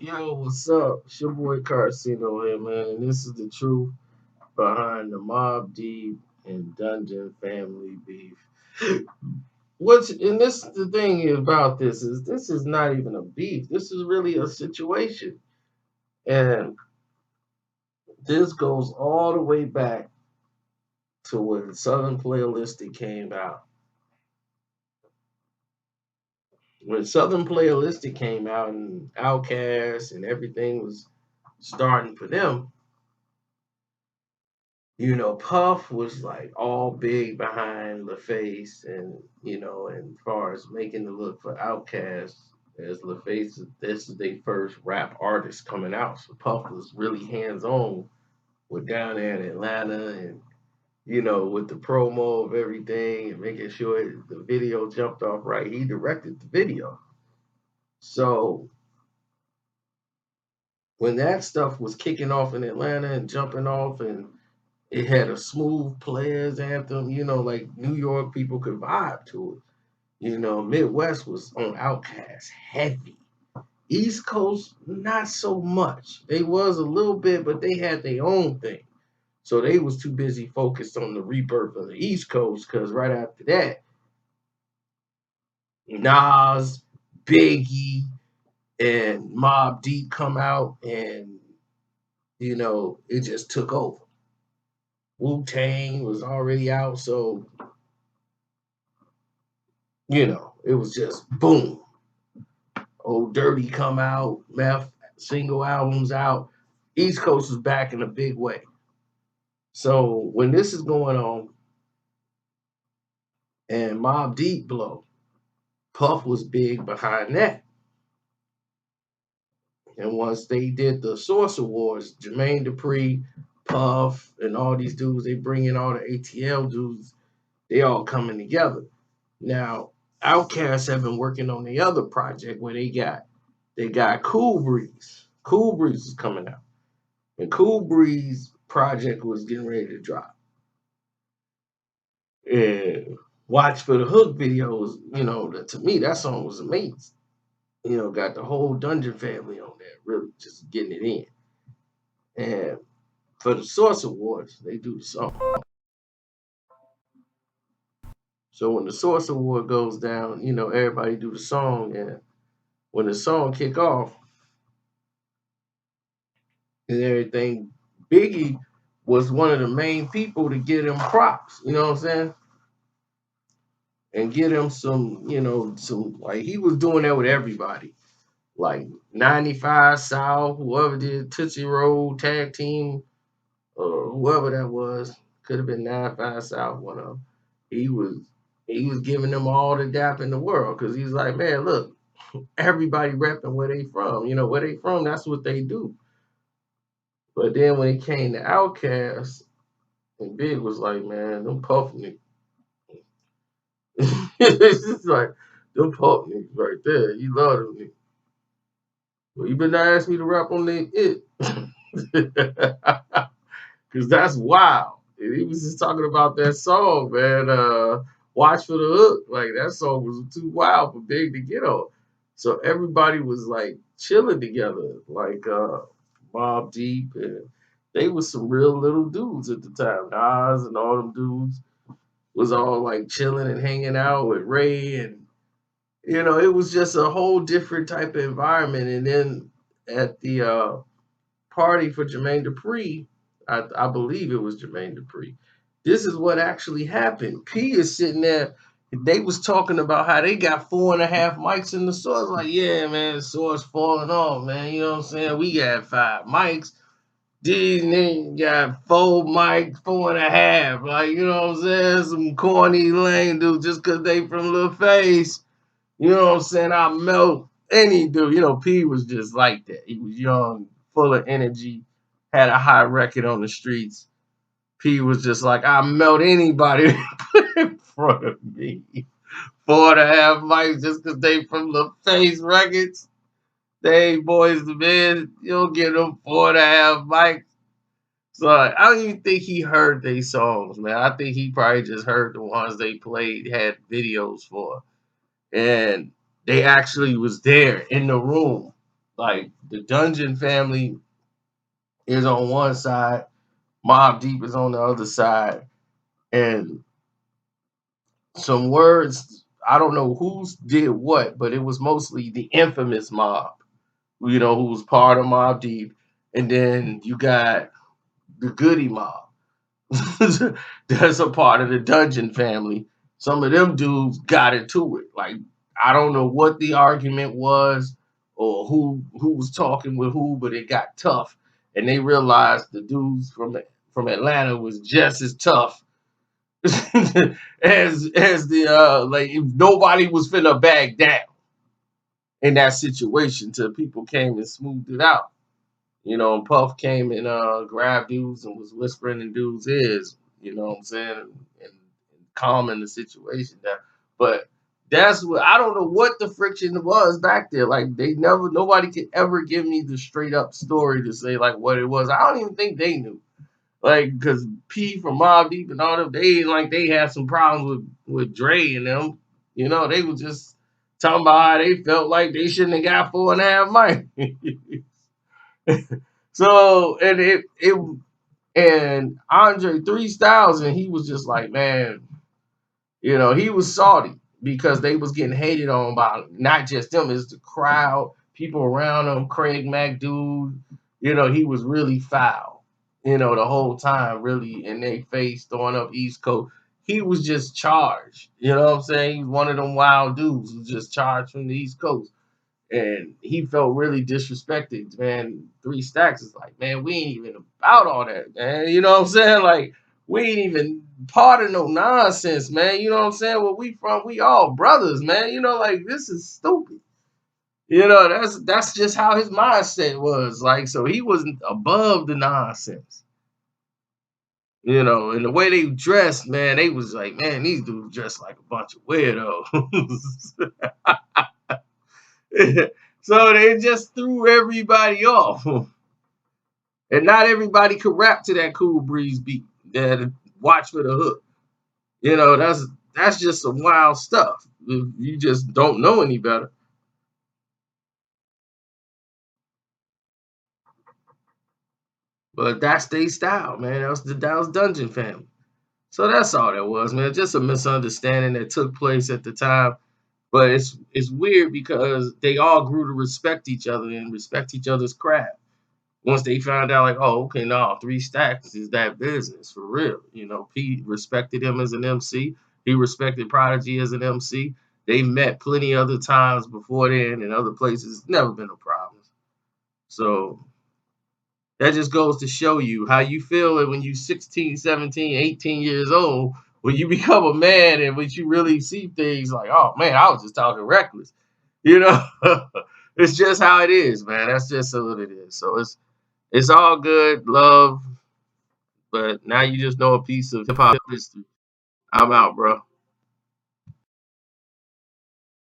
Yo, what's up? It's your boy Carcino here, man, and this is the truth behind the Mobb Deep and Dungeon family beef. What's and this the thing about this is not even a beef. This is really a situation, and this goes all the way back to when Southern Playalistic came out. When Southern Playalistic came out and Outkast and everything was starting for them, Puff was like all big behind LaFace and and as far as making the look for Outkast as LaFace, this is their first rap artist coming out. So Puff was really hands on with down there in Atlanta and with the promo of everything and making sure the video jumped off right. He directed the video. So when that stuff was kicking off in Atlanta and jumping off and it had a smooth players anthem, like New York people could vibe to it. Midwest was on Outkast heavy. East Coast, not so much. They was a little bit, but they had their own thing. So they was too busy focused on the rebirth of the East Coast, because right after that, Nas, Biggie, and Mobb Deep come out, and it just took over. Wu Tang was already out, so it was just boom. Old Dirty come out, Meth single albums out. East Coast is back in a big way. So when this is going on and Mobb Deep blow, Puff was big behind that. And once they did the Source Awards, Jermaine Dupri, Puff, and all these dudes, they bring in all the ATL dudes, they all coming together. Now, Outkast have been working on the other project where they got Cool Breeze. Cool Breeze is coming out. And Cool Breeze project was getting ready to drop. And Watch for the Hook videos, to me, that song was amazing. Got the whole Dungeon family on there, really just getting it in. And for the Source Awards, they do the song. So when the Source Award goes down, everybody do the song. And when the song kick off and everything, Biggie was one of the main people to get him props. You know what I'm saying? And get him some like he was doing that with everybody. Like 95 South, whoever did Tootsie Roll tag team, or whoever that was, could have been 95 South, one of them. He was he was giving them all the dap in the world because he's like, man, look, everybody repping where they from. Where they from, that's what they do. But then when it came to Outkast, and Big was like, man, them puff niggas. It's just like, them puff niggas right there. You love them niggas. Well, you better not ask me to rap on it. Because that's wild. And he was just talking about that song, man. Watch for the Hook. Like, that song was too wild for Big to get on. So everybody was like chilling together, like Mobb Deep. And they was some real little dudes at the time. Nas and all them dudes was all like chilling and hanging out with Ray. And, it was just a whole different type of environment. And then at the party for Jermaine Dupri, I believe it was Jermaine Dupri. This is what actually happened. P is sitting there. They was talking about how they got 4.5 mics in the source. Like, yeah, man, the source falling off, man. You know what I'm saying? We got 5 mics. These niggas got 4 mics, 4.5. Like, you know what I'm saying? Some corny lame dude just because they from Little Face. You know what I'm saying? I melt any dude. P was just like that. He was young, full of energy, had a high record on the streets. P was just like, I melt anybody put in front of me. 4.5 mics just because they from the Face Records. They ain't boys to men. You don't get them 4.5 mics. So I don't even think he heard they songs, man. I think he probably just heard the ones they played, had videos for. And they actually was there in the room Like the Dungeon family is on one side, Mobb Deep is on the other side, and some words I don't know who's did what, but it was mostly the infamous Mob, who was part of Mobb Deep, and then you got the Goody Mob. That's a part of the Dungeon family. Some of them dudes got into it. Like I don't know what the argument was or who was talking with who, but it got tough, and they realized the dudes from Atlanta was just as tough as the like if nobody was finna back down in that situation till people came and smoothed it out. And Puff came and grabbed dudes and was whispering in dudes' ears, you know what I'm saying, and calming the situation down. But that's what I don't know what the friction was back there. Like nobody could ever give me the straight up story to say like what it was. I don't even think they knew. Like, because P from Mobb Deep and all them, they ain't like they had some problems with Dre and them. They was just talking about how they felt like they shouldn't have got 4.5 million. So and Andre 3000, he was just like, man, he was salty because they was getting hated on by not just them, it's the crowd, people around him, Craig Mack dude, he was really foul, the whole time, really in their face, throwing up East Coast. He was just charged, you know what I'm saying? He's one of them wild dudes who's just charged from the East Coast. And he felt really disrespected, man. Three Stacks is like, man, we ain't even about all that, man. You know what I'm saying? Like, we ain't even part of no nonsense, man. You know what I'm saying? Where we from, we all brothers, man. Like this is stupid. That's just how his mindset was. Like, so he wasn't above the nonsense. And the way they dressed, man, they was like, man, these dudes dressed like a bunch of weirdos. So they just threw everybody off. And not everybody could rap to that Cool Breeze beat. That Watch for the Hook. That's just some wild stuff. You just don't know any better. But that's their style, man. That was Dungeon Family. So that's all that was, man. Just a misunderstanding that took place at the time. But it's weird because they all grew to respect each other and respect each other's craft. Once they found out, like, oh, okay, no, Three Stacks is that business for real. Pete respected him as an MC. He respected Prodigy as an MC. They met plenty other times before then in other places. Never been a problem. So that just goes to show you how you feel when you 16, 17, 18 years old, when you become a man and when you really see things like, oh, man, I was just talking reckless. You know, it's just how it is, man. That's just what it is. So it's all good, love, but now you just know a piece of hip hop history. I'm out, bro.